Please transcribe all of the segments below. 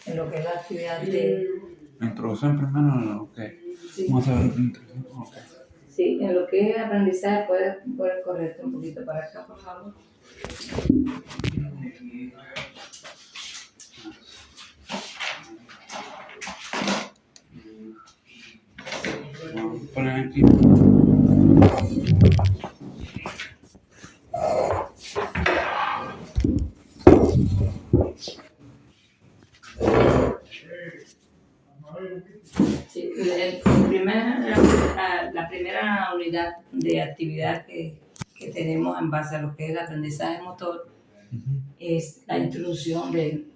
en lo que es la actividad de... Introducción primero, ok. Sí, Vamos a ver la introducción, ok. sí, en lo que es aprendizaje, puedes correrte un poquito para acá, por favor. Vamos a poner aquí. Sí, la primera unidad de actividad que tenemos en base a lo que es el aprendizaje motor es la introducción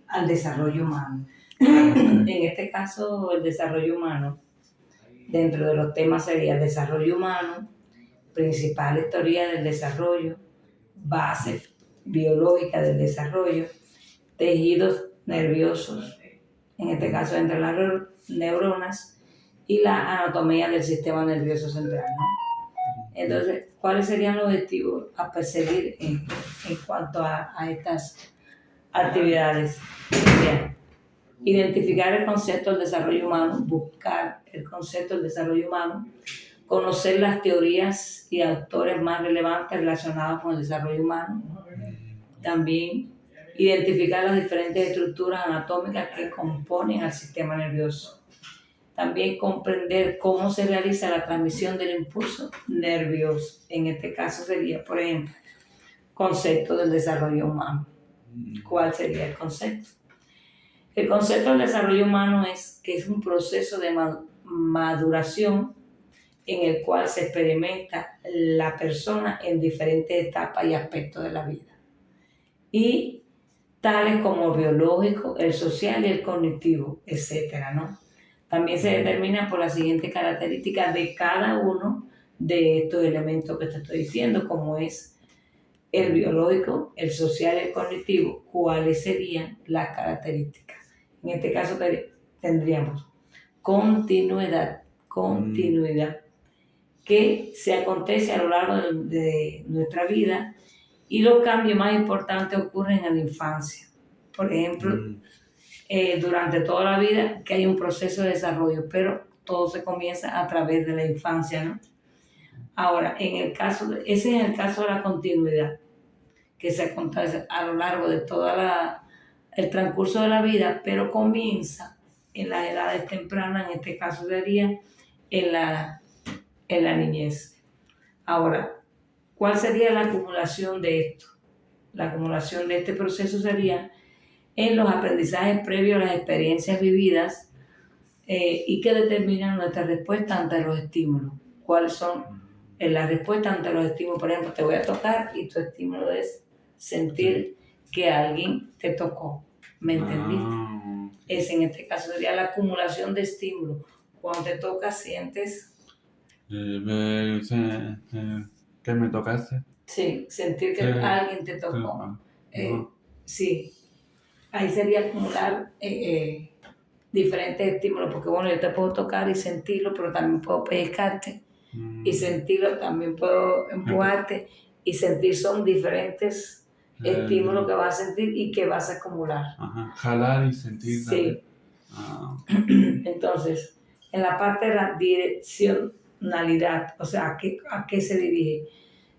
al desarrollo humano. En este caso, el desarrollo humano, dentro de los temas sería el desarrollo humano, principales teorías del desarrollo, base biológica del desarrollo, tejidos nerviosos, en este caso entre las neuronas, y la anatomía del sistema nervioso central, ¿no? Entonces, ¿cuáles serían los objetivos a perseguir en cuanto a estas actividades? Bien, identificar el concepto del desarrollo humano, buscar el concepto del desarrollo humano, conocer las teorías y autores más relevantes relacionados con el desarrollo humano, también identificar las diferentes estructuras anatómicas que componen al sistema nervioso. También comprender cómo se realiza la transmisión del impulso nervioso. En este caso sería, por ejemplo, concepto del desarrollo humano. ¿Cuál sería el concepto? El concepto del desarrollo humano es que es un proceso de maduración en el cual se experimenta la persona en diferentes etapas y aspectos de la vida. Y tales como el biológico, el social y el cognitivo, etcétera, ¿no? También se determina por las siguientes características de cada uno de estos elementos que te estoy diciendo, como es el biológico, el social y el cognitivo, cuáles serían las características. En este caso tendríamos continuidad, que se acontece a lo largo de nuestra vida, y los cambios más importantes ocurren en la infancia. Por ejemplo, durante toda la vida que hay un proceso de desarrollo, pero todo se comienza a través de la infancia, ¿no? Ahora, ese es el caso de la continuidad, que se acontece a lo largo de todo el transcurso de la vida, pero comienza en las edades tempranas, en este caso sería en la niñez. Ahora, ¿cuál sería la acumulación de esto? La acumulación de este proceso sería en los aprendizajes previos a las experiencias vividas y que determinan nuestra respuesta ante los estímulos. ¿Cuáles son las respuestas ante los estímulos? Por ejemplo, te voy a tocar y tu estímulo es sentir que alguien te tocó. ¿Me entendiste? Ese en este caso sería la acumulación de estímulos. Cuando te toca sientes... ¿Qué me tocaste? Sí, sentir que alguien te tocó. Sí, ahí sería acumular diferentes estímulos, porque bueno, yo te puedo tocar y sentirlo, pero también puedo pescarte y sentirlo, también puedo empujarte y sentir. Son diferentes estímulos que vas a sentir y que vas a acumular. Ajá. Jalar y sentir. Sí. Entonces, en la parte de la direccionalidad, o sea, ¿a qué se dirige?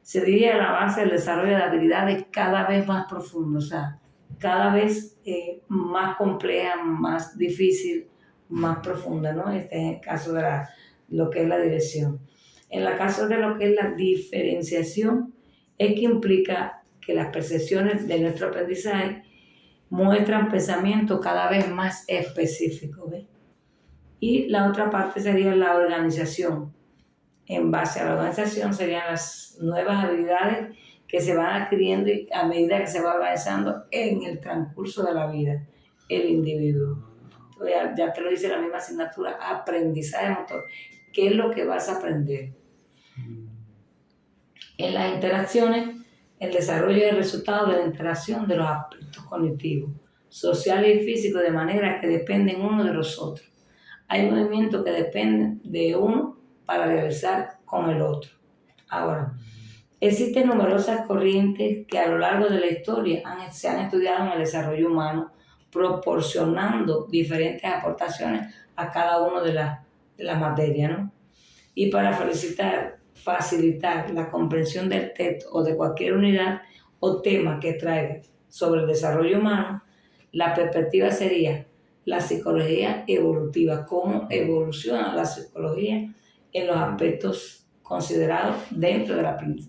Se dirige a la base del desarrollo de habilidades cada vez más profundas, o sea, cada vez más compleja, más difícil, más profunda, ¿no? Este es el caso de lo que es la dirección. En el caso de lo que es la diferenciación, es que implica que las percepciones de nuestro aprendizaje muestran pensamientos cada vez más específicos, ¿ves? Y la otra parte sería la organización. En base a la organización serían las nuevas habilidades que se van adquiriendo a medida que se va avanzando en el transcurso de la vida el individuo. Ya te lo dice la misma asignatura, aprendizaje motor. ¿Qué es lo que vas a aprender? En las interacciones, el desarrollo del resultado de la interacción de los aspectos cognitivos, sociales y físicos, de manera que dependen uno de los otros. Hay movimientos que dependen de uno para realizar con el otro. Ahora, existen numerosas corrientes que a lo largo de la historia se han estudiado en el desarrollo humano, proporcionando diferentes aportaciones a cada uno de las materias, ¿no? Y para facilitar la comprensión del texto o de cualquier unidad o tema que traiga sobre el desarrollo humano, la perspectiva sería la psicología evolutiva, cómo evoluciona la psicología en los aspectos considerados dentro de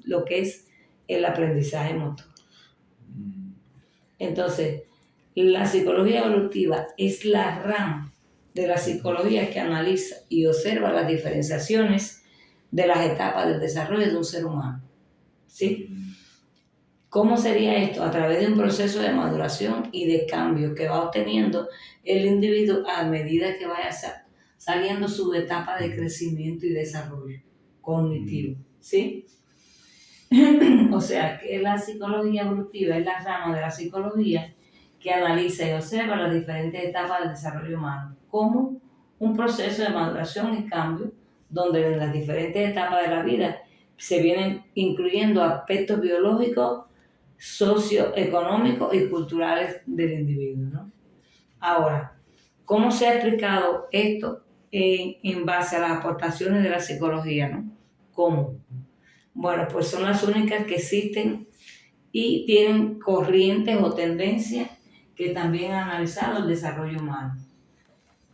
lo que es el aprendizaje motor. Entonces, la psicología evolutiva es la rama de la psicología que analiza y observa las diferenciaciones de las etapas del desarrollo de un ser humano. ¿Sí? ¿Cómo sería esto? A través de un proceso de maduración y de cambio que va obteniendo el individuo a medida que vaya saliendo su etapa de crecimiento y desarrollo cognitivo. ¿Sí? O sea, que la psicología evolutiva es la rama de la psicología que analiza y observa las diferentes etapas del desarrollo humano como un proceso de maduración y cambio donde en las diferentes etapas de la vida se vienen incluyendo aspectos biológicos, socioeconómicos y culturales del individuo, ¿no? Ahora, ¿cómo se ha explicado esto en base a las aportaciones de la psicología, ¿no? ¿Cómo? Bueno, pues son las únicas que existen y tienen corrientes o tendencias que también han analizado el desarrollo humano.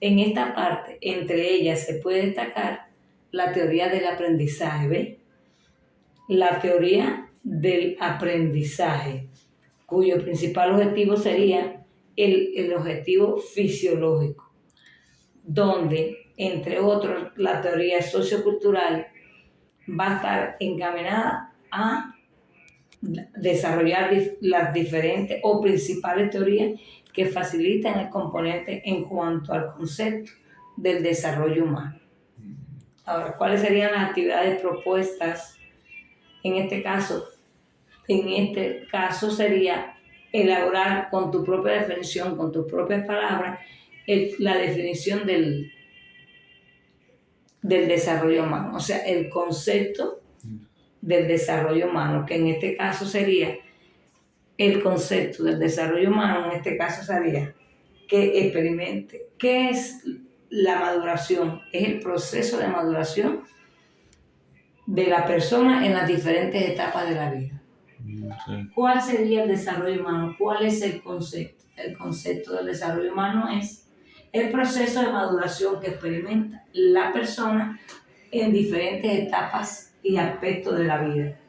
En esta parte, entre ellas se puede destacar la teoría del aprendizaje, ¿ves? La teoría del aprendizaje, cuyo principal objetivo sería el objetivo fisiológico, donde, entre otros, la teoría sociocultural va a estar encaminada a desarrollar las diferentes o principales teorías que facilitan el componente en cuanto al concepto del desarrollo humano. Ahora, ¿cuáles serían las actividades propuestas en este caso? En este caso sería elaborar con tu propia definición, con tus propias palabras, la definición del desarrollo humano, o sea, el concepto del desarrollo humano, que en este caso sería el concepto del desarrollo humano, en este caso sería que experimente. ¿Qué es la maduración? Es el proceso de maduración de la persona en las diferentes etapas de la vida. Sí. ¿Cuál sería el desarrollo humano? ¿Cuál es el concepto? El concepto del desarrollo humano es el proceso de maduración que experimenta la persona en diferentes etapas y aspectos de la vida,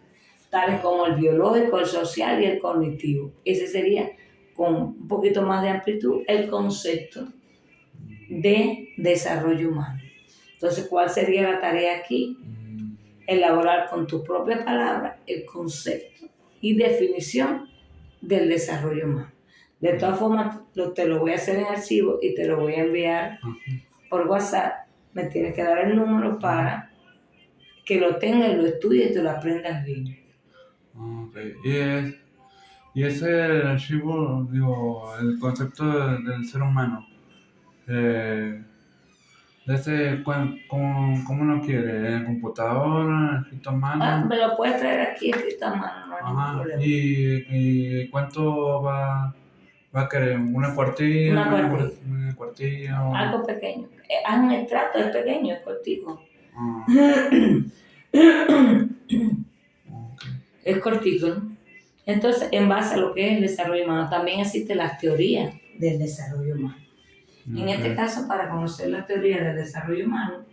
tales como el biológico, el social y el cognitivo. Ese sería, con un poquito más de amplitud, el concepto de desarrollo humano. Entonces, ¿cuál sería la tarea aquí? Elaborar con tus propias palabras el concepto y definición del desarrollo humano. De todas formas, te lo voy a hacer en archivo y te lo voy a enviar por WhatsApp. Me tienes que dar el número para que lo tengas y lo estudies y te lo aprendas bien. Okay. Y ese archivo, digo, el concepto del ser humano, ¿cómo lo quiere? ¿En computadora? ¿Escrito a mano? Me lo puedes traer aquí escrito a mano, no hay ningún problema. ¿Y cuánto va a querer? ¿Una cuartilla? Una cuartilla o... Algo pequeño. Haz un extracto, es pequeño, es cortico. Okay. Es cortico, ¿no? Entonces, en base a lo que es el desarrollo humano, también existen las teorías del desarrollo humano. Okay. En este caso, para conocer la teoría del desarrollo humano,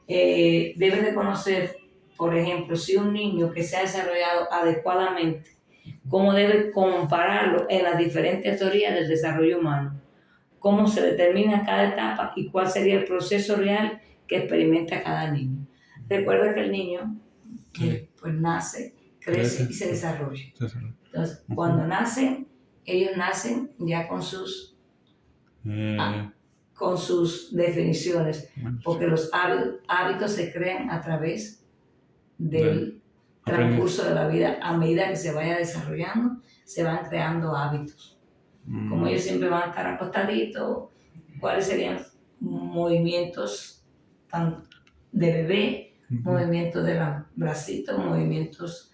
debes de conocer, por ejemplo, si un niño que se ha desarrollado adecuadamente, cómo debe compararlo en las diferentes teorías del desarrollo humano, cómo se determina cada etapa y cuál sería el proceso real que experimenta cada niño. Recuerda que el niño pues nace, crece y se desarrolla. Entonces, cuando nacen, ellos nacen ya con sus definiciones, porque los hábitos se crean a través del transcurso de la vida. A medida que se vaya desarrollando, se van creando hábitos. Como ellos siempre van a estar acostaditos, ¿cuáles serían movimientos de bebé? Movimientos de los bracitos, movimientos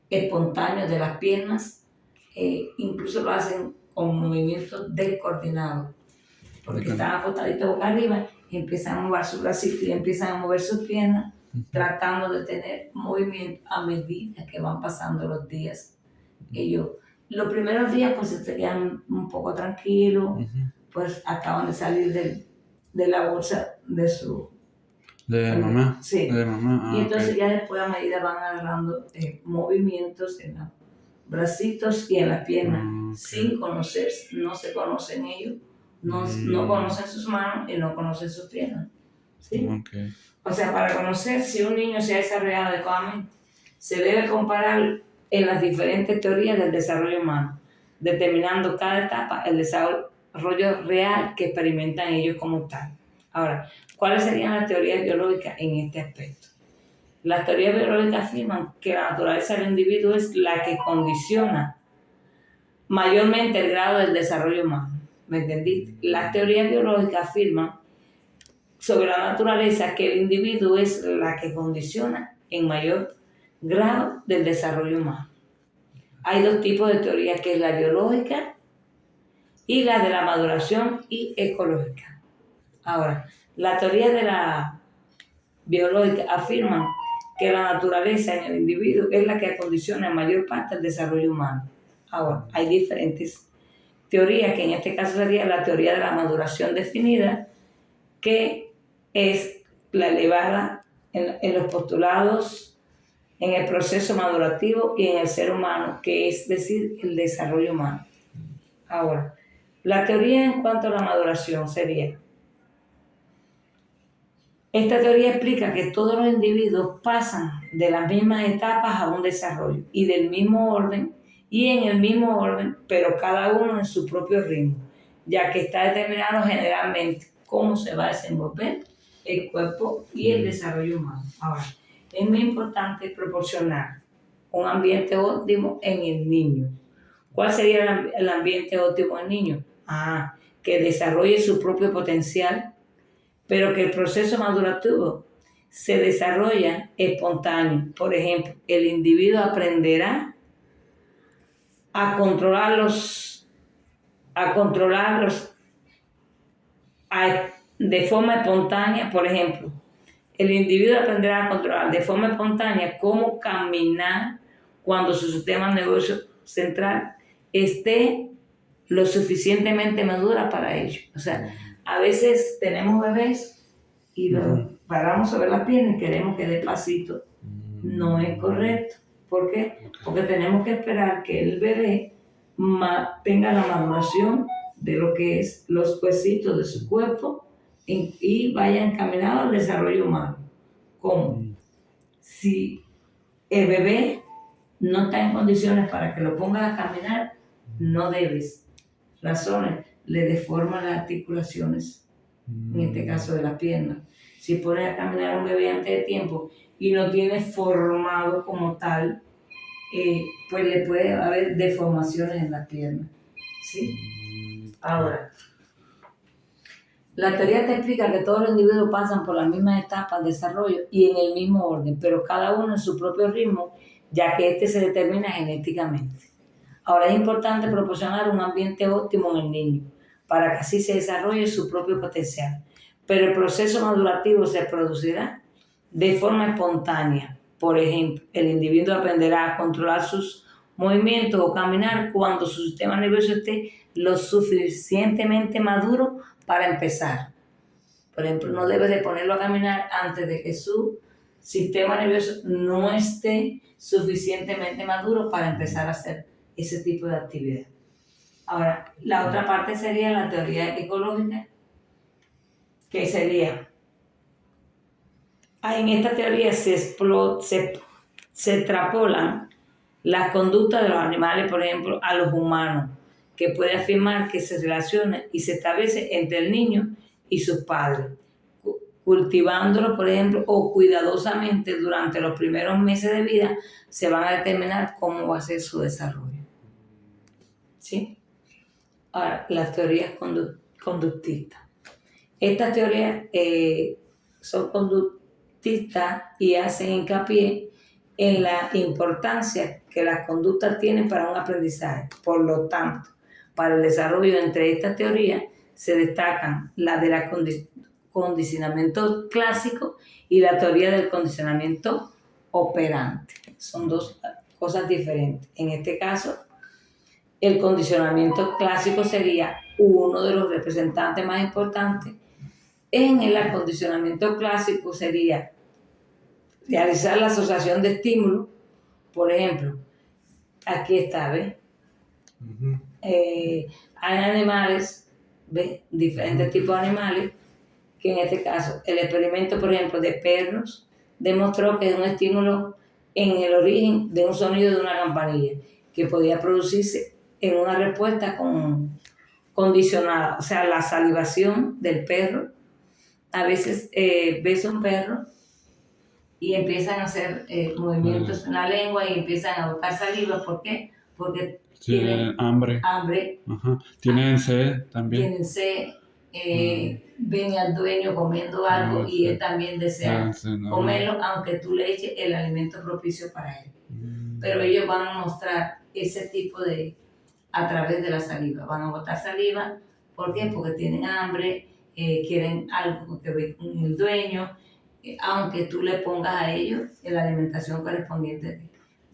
espontáneos de las piernas, incluso lo hacen con movimientos descoordinados, porque están acostaditos boca arriba y empiezan a mover su bracito y empiezan a mover sus piernas, tratando de tener movimiento a medida que van pasando los días. Ellos, los primeros días pues estarían un poco tranquilos, pues acaban de salir de la bolsa de su... ¿De mamá? Sí. De mamá. Y entonces ya después a medida van agarrando movimientos en los bracitos y en las piernas, sin conocerse, no se conocen ellos, no conocen sus manos y no conocen sus piernas. ¿Sí? O sea, para conocer si un niño se ha desarrollado adecuadamente, se debe comparar en las diferentes teorías del desarrollo humano, determinando cada etapa el desarrollo real que experimentan ellos como tal. Ahora, ¿cuáles serían las teorías biológicas en este aspecto? Las teorías biológicas afirman que la naturaleza del individuo es la que condiciona mayormente el grado del desarrollo humano. ¿Me entendiste? Las teorías biológicas afirman sobre la naturaleza que el individuo es la que condiciona en mayor grado del desarrollo humano. Hay dos tipos de teorías, que es la biológica y la de la maduración y ecológica. Ahora, la teoría de la biológica afirman que la naturaleza en el individuo es la que acondiciona en mayor parte el desarrollo humano. Ahora, hay diferentes teorías, que en este caso sería la teoría de la maduración definida, que es la elevada en los postulados, en el proceso madurativo y en el ser humano, que es decir, el desarrollo humano. Ahora, la teoría en cuanto a la maduración sería: esta teoría explica que todos los individuos pasan de las mismas etapas a un desarrollo y del mismo orden y en el mismo orden, pero cada uno en su propio ritmo, ya que está determinado generalmente cómo se va a desenvolver el cuerpo y el desarrollo humano. Ahora, es muy importante proporcionar un ambiente óptimo en el niño. ¿Cuál sería el ambiente óptimo en el niño? Que desarrolle su propio potencial, pero que el proceso madurativo se desarrolla espontáneo. Por ejemplo, el individuo aprenderá a controlarlos de forma espontánea. Por ejemplo, el individuo aprenderá a controlar de forma espontánea cómo caminar cuando su sistema nervioso central esté lo suficientemente madura para ello. O sea, a veces tenemos bebés y los paramos sobre la pierna y queremos que dé pasito. No es correcto. ¿Por qué? Porque tenemos que esperar que el bebé tenga la maduración de lo que es los huesitos de su cuerpo y vaya encaminado al desarrollo humano. ¿Cómo? Si el bebé no está en condiciones para que lo pongas a caminar, no debes. Razones: le deforman las articulaciones, en este caso de las piernas. Si pones a caminar a un bebé antes de tiempo y no tiene formado como tal, pues le puede haber deformaciones en las piernas. ¿Sí? Ahora, la teoría te explica que todos los individuos pasan por las mismas etapas de desarrollo y en el mismo orden, pero cada uno en su propio ritmo, ya que este se determina genéticamente. Ahora, es importante proporcionar un ambiente óptimo en el niño, para que así se desarrolle su propio potencial. Pero el proceso madurativo se producirá de forma espontánea. Por ejemplo, el individuo aprenderá a controlar sus movimientos o caminar cuando su sistema nervioso esté lo suficientemente maduro para empezar. Por ejemplo, no debes de ponerlo a caminar antes de que su sistema nervioso no esté suficientemente maduro para empezar a hacer ese tipo de actividad. Ahora, la otra parte sería la teoría ecológica, que sería: en esta teoría se extrapolan las conductas de los animales, por ejemplo, a los humanos, que puede afirmar que se relaciona y se establece entre el niño y sus padres, cultivándolo, por ejemplo, o cuidadosamente durante los primeros meses de vida, se van a determinar cómo va a ser su desarrollo. ¿Sí? Ahora, las teorías conductistas. Estas teorías son conductistas y hacen hincapié en la importancia que las conductas tienen para un aprendizaje. Por lo tanto, para el desarrollo. Entre estas teorías se destacan la del condicionamiento clásico y la teoría del condicionamiento operante. Son dos cosas diferentes. En este caso, el condicionamiento clásico sería uno de los representantes más importantes. En el acondicionamiento clásico sería realizar la asociación de estímulos. Por ejemplo, aquí está, ¿ves? Uh-huh. Hay animales, ¿ves? Diferentes tipos de animales, que en este caso, el experimento, por ejemplo, de perros, demostró que es un estímulo en el origen de un sonido de una campanilla, que podía producirse en una respuesta condicionada. O sea, la salivación del perro. A veces ves un perro y empiezan a hacer movimientos en la lengua y empiezan a botar saliva. ¿Por qué? Porque tienen hambre. Ajá. Tienen sed también. Tienen sed. Ven al dueño comiendo algo y él también desea comerlo, aunque tú le eches el alimento propicio para él. Pero ellos van a mostrar ese tipo de, a través de la saliva. Van a botar saliva. ¿Por qué? Porque tienen hambre, quieren algo que ver con el dueño, aunque tú le pongas a ellos la alimentación correspondiente,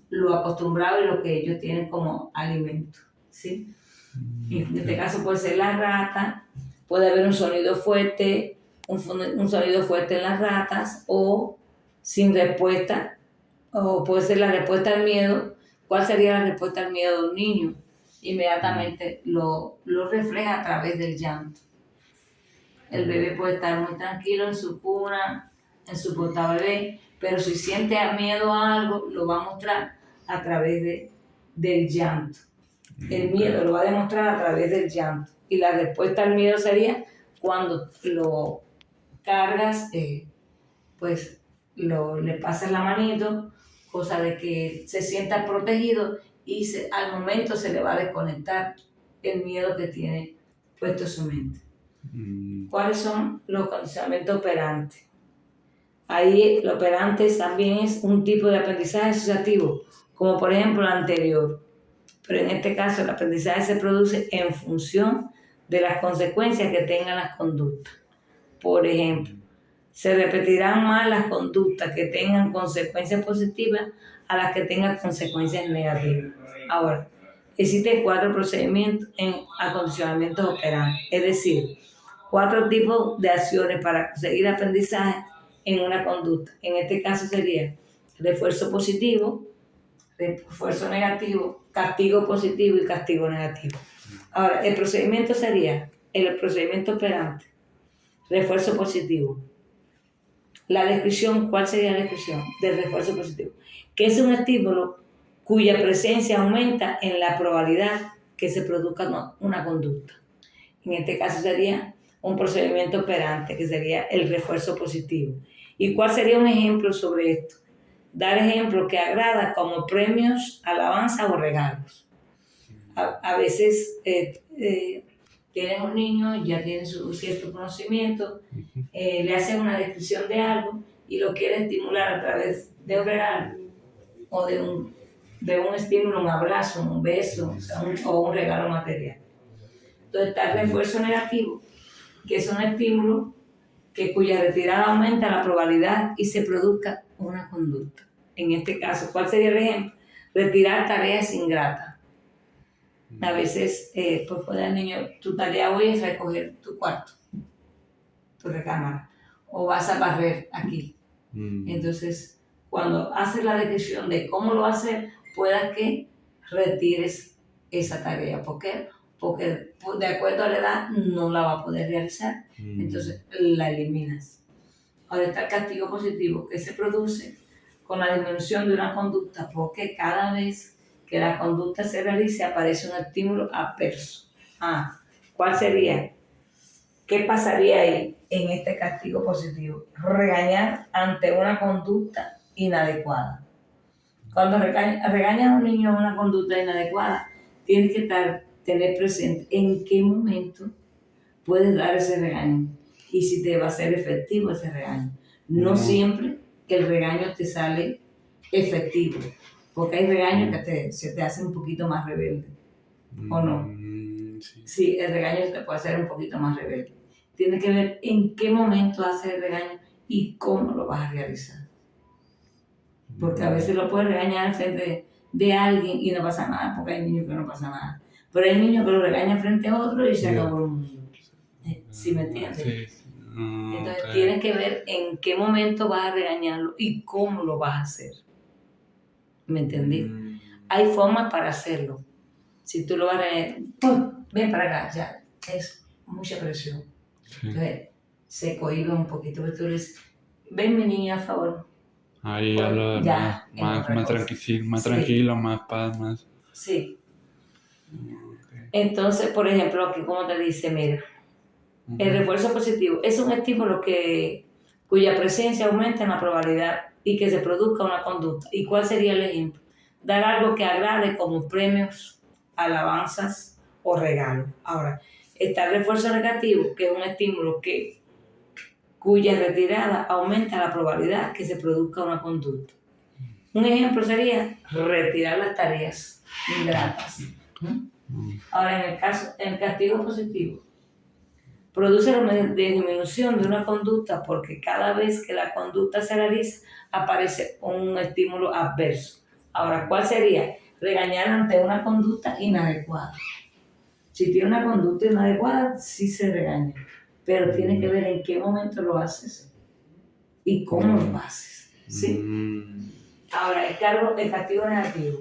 lo acostumbrado y lo que ellos tienen como alimento, ¿sí? En este caso puede ser la rata, puede haber un sonido fuerte, un sonido fuerte en las ratas, o sin respuesta, o puede ser la respuesta al miedo. ¿Cuál sería la respuesta al miedo de un niño? Inmediatamente lo refleja a través del llanto. El bebé puede estar muy tranquilo en su cuna, en su portabebé, pero si siente miedo a algo, lo va a mostrar a través del llanto. El miedo lo va a demostrar a través del llanto. Y la respuesta al miedo sería cuando lo cargas, pues le pasas la manito, cosa de que se sienta protegido y al momento se le va a desconectar el miedo que tiene puesto en su mente. ¿Cuáles son los condicionamientos operantes? Ahí el operante también es un tipo de aprendizaje asociativo, como por ejemplo el anterior. Pero en este caso el aprendizaje se produce en función de las consecuencias que tengan las conductas. Por ejemplo, se repetirán más las conductas que tengan consecuencias positivas a las que tengan consecuencias negativas. Ahora, existen 4 procedimientos en acondicionamientos operantes, es decir, 4 tipos de acciones para conseguir aprendizaje en una conducta. En este caso sería refuerzo positivo, refuerzo negativo, castigo positivo y castigo negativo. Ahora, el procedimiento sería el procedimiento operante, refuerzo positivo. La descripción, ¿cuál sería la descripción del refuerzo positivo? Que es un estímulo cuya presencia aumenta en la probabilidad que se produzca una conducta. En este caso sería un procedimiento operante, que sería el refuerzo positivo. ¿Y cuál sería un ejemplo sobre esto? Dar ejemplos que agrada como premios, alabanza o regalos. A veces tienes un niño, ya tiene su cierto conocimiento, le hacen una descripción de algo y lo quiere estimular a través de un regalo o de un estímulo, un abrazo, un beso, o un regalo material. Entonces está el refuerzo negativo, que es un estímulo cuya retirada aumenta la probabilidad y se produzca una conducta. En este caso, ¿cuál sería el ejemplo? Retirar tareas ingratas. A veces, pues puede el niño, tu tarea hoy es recoger tu cuarto, tu recámara, o vas a barrer aquí. Entonces, cuando haces la decisión de cómo lo vas a hacer, puedas que retires esa tarea. ¿Por qué? Porque de acuerdo a la edad no la va a poder realizar, entonces la eliminas. Ahora está el castigo positivo, que se produce con la disminución de una conducta, porque cada vez que la conducta se realice aparece un estímulo adverso. ¿Cuál sería? ¿Qué pasaría ahí en este castigo positivo? Regañar ante una conducta inadecuada. Cuando regañas a un niño en una conducta inadecuada, tienes que tener presente en qué momento puedes dar ese regaño y si te va a ser efectivo ese regaño. No siempre el regaño te sale efectivo, porque hay regaños que se te hacen un poquito más rebelde, ¿o no? Sí. Sí, el regaño te puede hacer un poquito más rebelde. Tienes que ver en qué momento haces el regaño y cómo lo vas a realizar. Porque a veces lo puedes regañar frente de alguien y no pasa nada, porque hay niños que no pasa nada. Pero hay niños que lo regañan frente a otro y se acabó el mundo. ¿Sí me entiendes? Sí. Entonces Ok. tienes que ver en qué momento vas a regañarlo y cómo lo vas a hacer. ¿Me entendí? Hay formas para hacerlo. Si tú lo vas a regañar, ¡pum! Ven para acá, ya, es mucha presión. Sí. Entonces se cohíbe un poquito, pero tú le dices, ven mi niña, a favor. Ahí Pues, hablo ya, es más otra cosa. más Sí. tranquilo, más paz, más. Sí. Okay. Entonces, por ejemplo, aquí como te dice, mira, el refuerzo positivo es un estímulo cuya presencia aumenta en la probabilidad y que se produzca una conducta. ¿Y cuál sería el ejemplo? Dar algo que agrade como premios, alabanzas o regalos. Ahora, está el refuerzo negativo, que es un estímulo cuya retirada aumenta la probabilidad que se produzca una conducta. Un ejemplo sería retirar las tareas ingratas. Ahora, en el castigo positivo, produce la disminución de una conducta porque cada vez que la conducta se realiza aparece un estímulo adverso. Ahora, ¿cuál sería? Regañar ante una conducta inadecuada. Si tiene una conducta inadecuada, sí se regaña, pero tiene que ver en qué momento lo haces y cómo lo haces. ¿Sí? Ahora, el castigo negativo.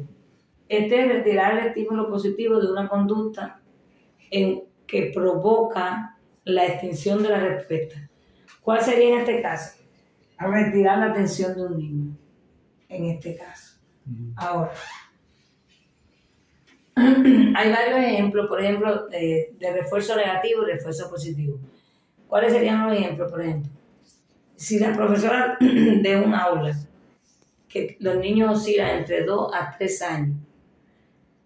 Este es retirar el estímulo positivo de una conducta que provoca la extinción de la respuesta. ¿Cuál sería en este caso? Retirar la atención de un niño, en este caso. Ahora, hay varios ejemplos, por ejemplo, de refuerzo negativo y refuerzo positivo. ¿Cuáles serían los ejemplos, por ejemplo? Si la profesora de un aula, que los niños oscilan entre 2 a 3 años,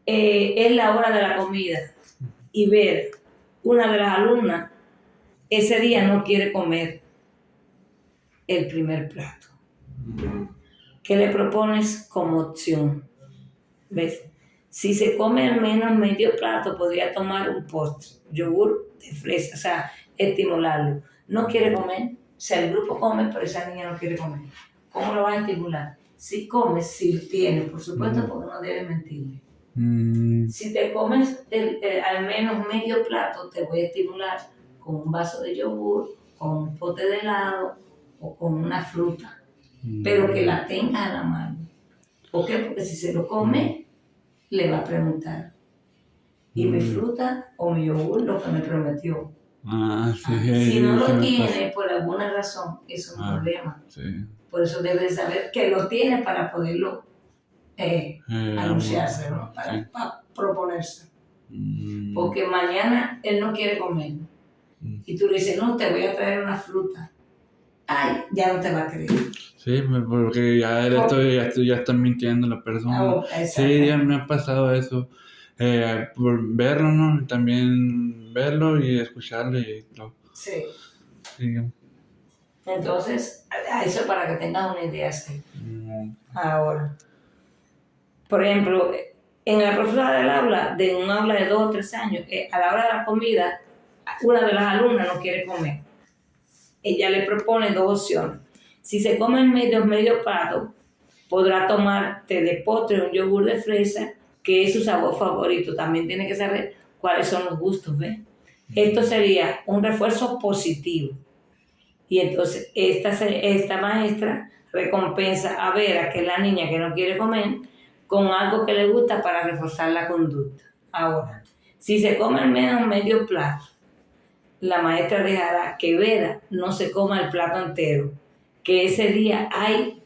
es la hora de la comida y ver una de las alumnas ese día no quiere comer el primer plato. ¿Qué le propones como opción? ¿Ves? Si se come al menos medio plato, podría tomar un postre, yogur de fresa, o sea, estimularlo. No quiere comer, o sea, el grupo come, pero esa niña no quiere comer. ¿Cómo lo vas a estimular? Si comes, si tienes, por supuesto, porque no debes mentirle. Si te comes al menos medio plato, te voy a estimular con un vaso de yogur, con un pote de helado o con una fruta, pero que la tengas a la mano. ¿Por qué? Porque si se lo come, le va a preguntar, ¿y mi fruta o mi yogur lo que me prometió? Si no lo tiene, por alguna razón, es un problema. Sí. Por eso debes saber que lo tiene para poderlo anunciárselo, para proponérselo. Porque mañana él no quiere comer. Y tú le dices, no, te voy a traer una fruta. Ay, ya no te va a creer. Sí, porque ya están mintiendo la persona. Sí, ya me ha pasado eso. Por verlo, ¿no? También verlo y escucharlo y todo. Sí. Sí. Entonces, eso para que tengas una idea así. Ahora, por ejemplo, en la profesora del aula, de un aula de 2 o 3 años, a la hora de la comida, una de las alumnas no quiere comer. Ella le propone 2 opciones. Si se come en medio plato, podrá tomar té de postre o un yogur de fresa, que es su sabor favorito. También tiene que saber cuáles son los gustos, ¿ves? Esto sería un refuerzo positivo. Y entonces esta maestra recompensa a ver a aquella niña que no quiere comer con algo que le gusta para reforzar la conducta. Ahora, si se come al menos medio plato, la maestra dejará que Vera no se coma el plato entero, que ese día hay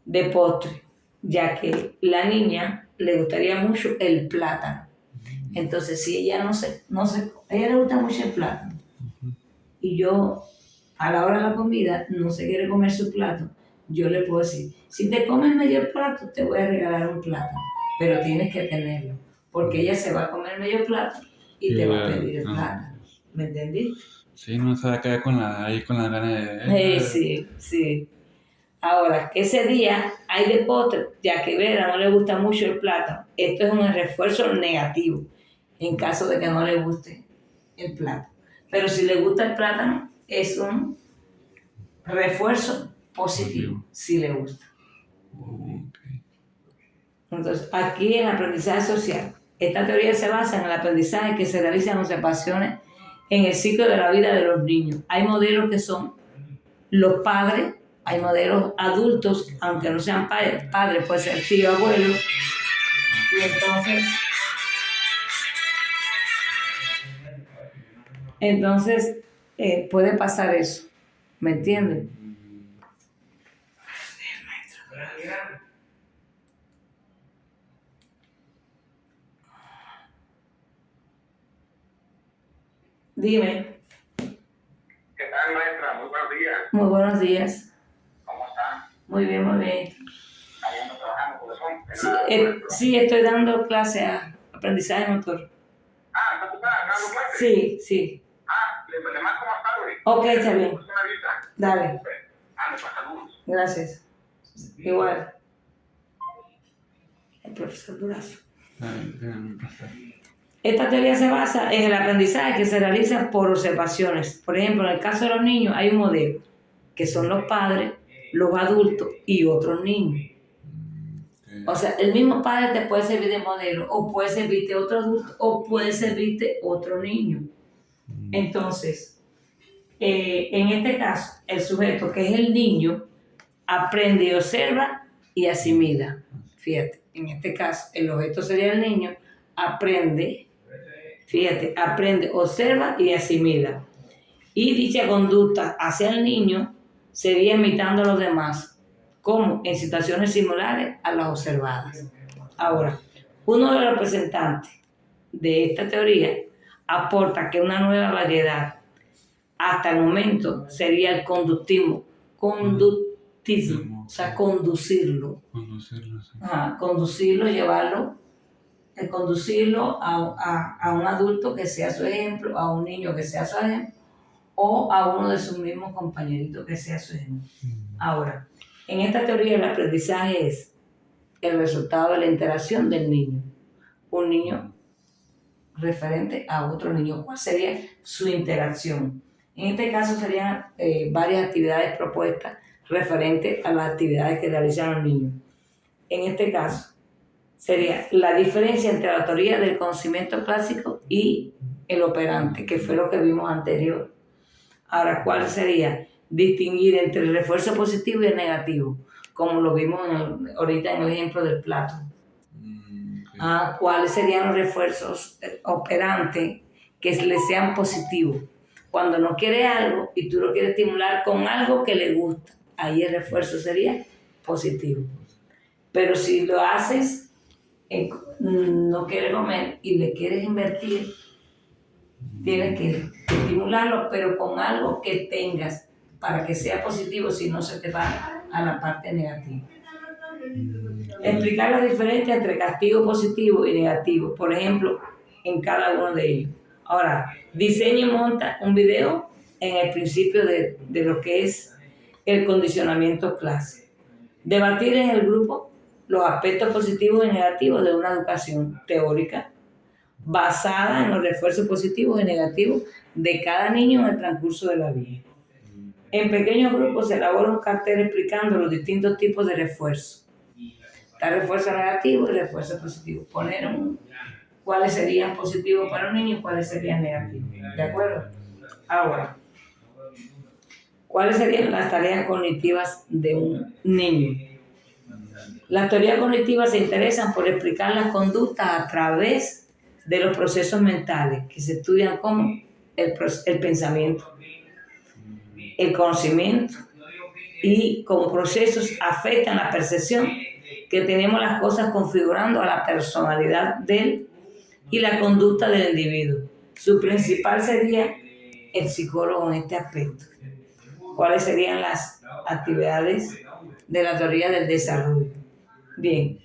de postre, ya que la niña le gustaría mucho el plátano. Entonces, si ella a ella le gusta mucho el plátano, y yo a la hora de la comida no se quiere comer su plato, yo le puedo decir, si te comes medio plato, te voy a regalar un plátano, pero tienes que tenerlo, porque ella se va a comer medio plato y te va a pedir el plátano. ¿Me entendiste? Sí, no se va a quedar con la gana de... Sí. Ahora, que ese día hay de postre, ya que Vera no le gusta mucho el plátano, esto es un refuerzo negativo. en caso de que no le guste el plátano. Pero si le gusta el plátano, es un refuerzo positivo, si le gusta. Okay. Entonces, aquí en el aprendizaje social, esta teoría se basa en el aprendizaje que se realiza en observaciones en el ciclo de la vida de los niños. Hay modelos que son los padres, hay modelos adultos, aunque no sean padres, puede ser tío, abuelo, y entonces puede pasar eso, ¿me entienden? Dime. ¿Qué tal, maestra? Muy buenos días. Muy buenos días. ¿Cómo están? Muy bien, muy bien. Ahí ando trabajando, corazón. Sí, estoy dando clase a aprendizaje motor. Ah, ¿estás ocupada? ¿Estás dando clase? Sí, sí. Ah, le marco más tarde. Ok, está bien. Usted me avisa. Dale. Ande, pues, saludos. Gracias. Igual. El profesor Durazo. Esta teoría se basa en el aprendizaje que se realiza por observaciones. Por ejemplo, en el caso de los niños hay un modelo, que son los padres, los adultos y otros niños. O sea, el mismo padre te puede servir de modelo, o puede servirte otro adulto, o puede servirte otro niño. Entonces, en este caso, el sujeto, que es el niño, aprende y observa y asimila. Fíjate, en este caso, el objeto sería el niño, aprende, observa y asimila. Y dicha conducta hacia el niño sería imitando a los demás, como en situaciones similares a las observadas. Ahora, uno de los representantes de esta teoría aporta que una nueva variedad hasta el momento sería el conductismo, o sea, conducirlo, llevarlo, conducirlo a un adulto que sea su ejemplo, a un niño que sea su ejemplo, o a uno de sus mismos compañeritos que sea su ejemplo. Ahora, en esta teoría el aprendizaje es el resultado de la interacción del niño. Un niño referente a otro niño. ¿Cuál sería su interacción? En este caso serían varias actividades propuestas referentes a las actividades que realizan los niños. En este caso sería la diferencia entre la teoría del conocimiento clásico y el operante, que fue lo que vimos anterior. Ahora, ¿cuál sería? Distinguir entre el refuerzo positivo y el negativo, como lo vimos ahorita en el ejemplo del plato. ¿Cuáles serían los refuerzos operantes que le sean positivos? Cuando no quiere algo y tú lo quieres estimular con algo que le gusta, ahí el refuerzo sería positivo. Pero si lo haces, no quiere comer y le quieres invertir, tienes que estimularlo, pero con algo que tengas para que sea positivo, si no se te va a la parte negativa. Explicar la diferencia entre castigo positivo y negativo, por ejemplo, en cada uno de ellos. Ahora, diseña y monta un video en el principio de lo que es el condicionamiento clásico. Debatir en el grupo los aspectos positivos y negativos de una educación teórica basada en los refuerzos positivos y negativos de cada niño en el transcurso de la vida. En pequeños grupos se elabora un cartel explicando los distintos tipos de refuerzo. Está refuerzo negativo y refuerzo positivo. Poner cuáles serían positivos para un niño y cuáles serían negativos. ¿De acuerdo? Ahora, ¿cuáles serían las tareas cognitivas de un niño? Las teorías cognitivas se interesan por explicar las conductas a través de los procesos mentales que se estudian como el pensamiento, el conocimiento, y como procesos afectan la percepción que tenemos las cosas, configurando a la personalidad de él y la conducta del individuo. Su principal sería el psicólogo en este aspecto. ¿Cuáles serían las actividades de la teoría del desarrollo? Bien,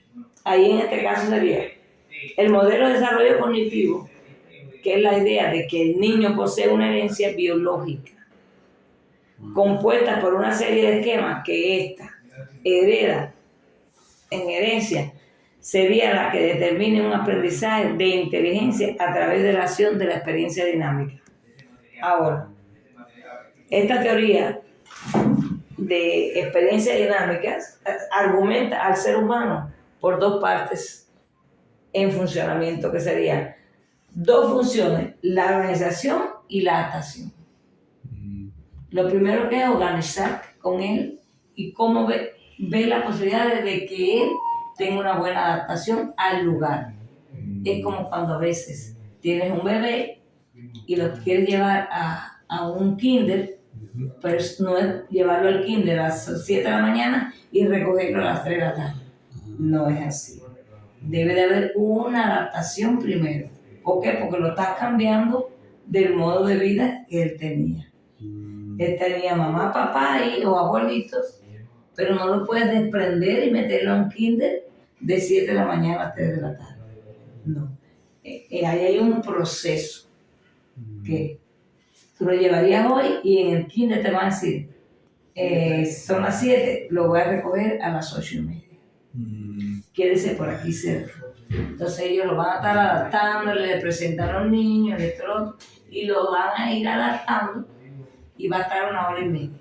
ahí en este caso sería el modelo de desarrollo cognitivo, que es la idea de que el niño posee una herencia biológica compuesta por una serie de esquemas que ésta hereda en herencia sería la que determine un aprendizaje de inteligencia a través de la acción de la experiencia dinámica. Ahora, esta teoría de experiencias dinámicas argumenta al ser humano por dos partes en funcionamiento, que serían dos funciones, la organización y la adaptación. Lo primero que es organizar con él y cómo ve la posibilidad de que él tenga una buena adaptación al lugar. Es como cuando a veces tienes un bebé y lo quieres llevar a un kinder, pero no es llevarlo al kinder a las 7 de la mañana y recogerlo a las 3 de la tarde. No es así. Debe de haber una adaptación primero. ¿Por qué? Porque lo estás cambiando del modo de vida que él tenía. Él tenía mamá, papá o abuelitos, pero no lo puedes desprender y meterlo a un kinder de 7 de la mañana a 3 de la tarde. No. Ahí hay un proceso que tú lo llevarías hoy y en el kinder te van a decir, son las 7, lo voy a recoger a las 8:30. Quédese por aquí cerca. Entonces ellos lo van a estar adaptando, le presentan a los niños, y lo van a ir adaptando y va a estar 1 hora y media.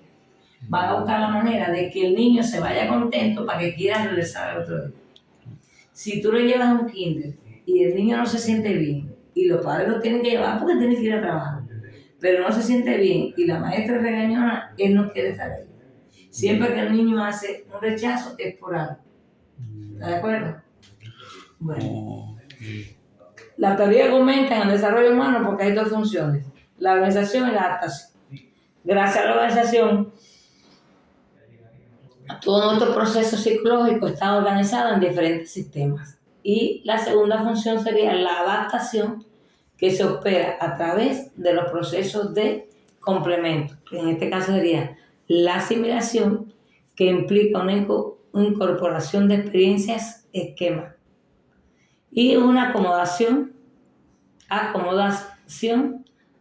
Van a buscar la manera de que el niño se vaya contento para que quiera regresar al otro día. Si tú lo llevas a un kinder y el niño no se siente bien y los padres lo tienen que llevar porque tienen que ir a trabajar, pero no se siente bien y la maestra regañona, él no quiere estar ahí. Siempre que el niño hace un rechazo es por algo. ¿Está de acuerdo? Bueno. La teoría argumenta en el desarrollo humano porque hay dos funciones, la organización y la adaptación. Gracias a la organización, todo nuestro proceso psicológico está organizado en diferentes sistemas. Y la segunda función sería la adaptación, que se opera a través de los procesos de complemento, que en este caso sería la asimilación, que implica una incorporación de experiencias, esquemas, y una acomodación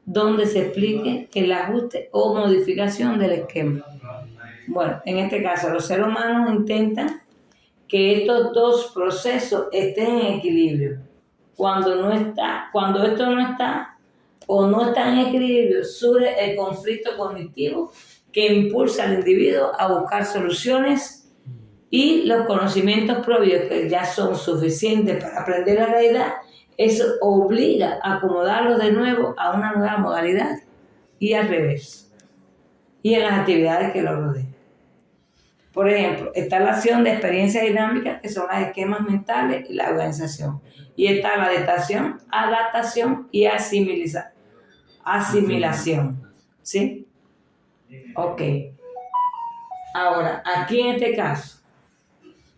donde se explique el ajuste o modificación del esquema. Bueno, en este caso los seres humanos intentan que estos dos procesos estén en equilibrio. Cuando esto no está o no está en equilibrio, surge el conflicto cognitivo que impulsa al individuo a buscar soluciones y los conocimientos propios que ya son suficientes para aprender la realidad, eso obliga a acomodarlo de nuevo a una nueva modalidad y al revés, y en las actividades que lo rodean. Por ejemplo, está la acción de experiencia dinámica, que son los esquemas mentales y la organización. Y está la adaptación y asimilación. ¿Sí? Ok. Ahora, aquí en este caso,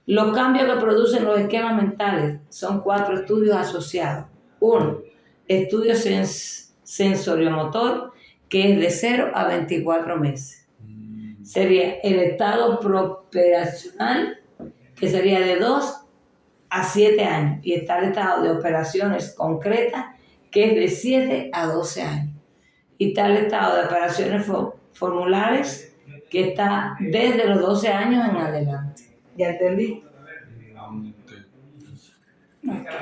los cambios que producen los esquemas mentales son 4 estudios asociados. 1, estudio sensoriomotor, que es de 0 a 24 meses. Sería el estado preoperacional, que sería de 2 a 7 años. Y está el estado de operaciones concretas, que es de 7 a 12 años. Y está el estado de operaciones formulares, que está desde los 12 años en adelante. ¿Ya entendí? Okay.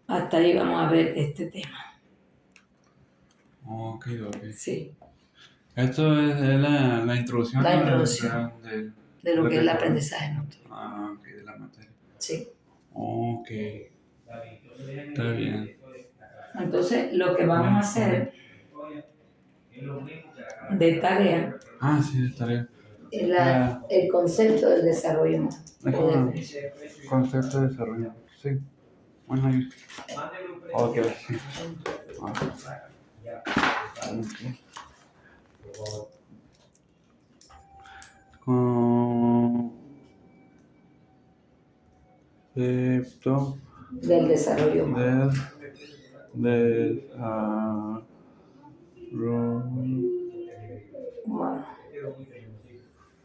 Hasta ahí vamos a ver este tema. Ok. Sí. Esto es la introducción. La introducción de lo que es el aprendizaje motor. Ok, de la materia. Sí. Ok. Está bien. Entonces, lo que vamos a hacer de tarea. Sí, de tarea. Es el concepto del desarrollo humano. Concepto de desarrollo. Sí. Bueno, ahí. Ok, sí. Concepto del desarrollo humano.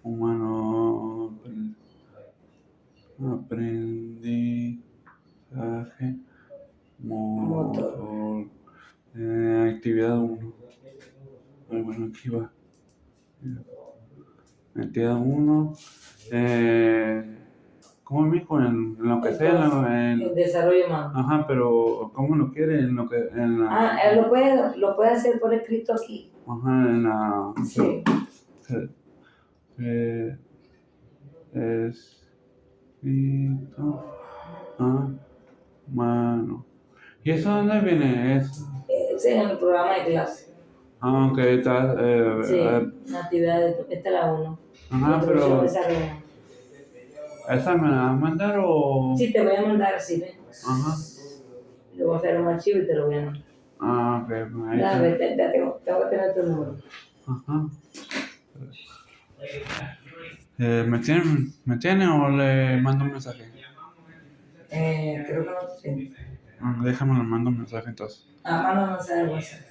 Humano. Aprendizaje motor. Actividad 1. Bueno, aquí va. Metida uno. ¿Cómo me dijo? En lo que sea. El desarrollo humano. Ajá, pero ¿cómo lo quiere? En lo que, en la, Él lo puede hacer por escrito aquí. ajá, en la... Sí. Escrito a mano. ¿Y eso dónde viene? Ese es en el programa de clase. Ah, ok, está... Sí, una actividad, esta es la 1. Ajá, pero... ¿Esa me la vas a mandar o...? Sí, te voy a mandar, sí, ¿ves? Ajá. Lo voy a hacer un archivo y te lo voy a mandar. Ah, ok, pues ahí Dame, está. tengo que tener tu número. Ajá. ¿Me tiene o le mando un mensaje? Creo que no sé. Déjame le mando un mensaje entonces. Manda un mensaje al WhatsApp.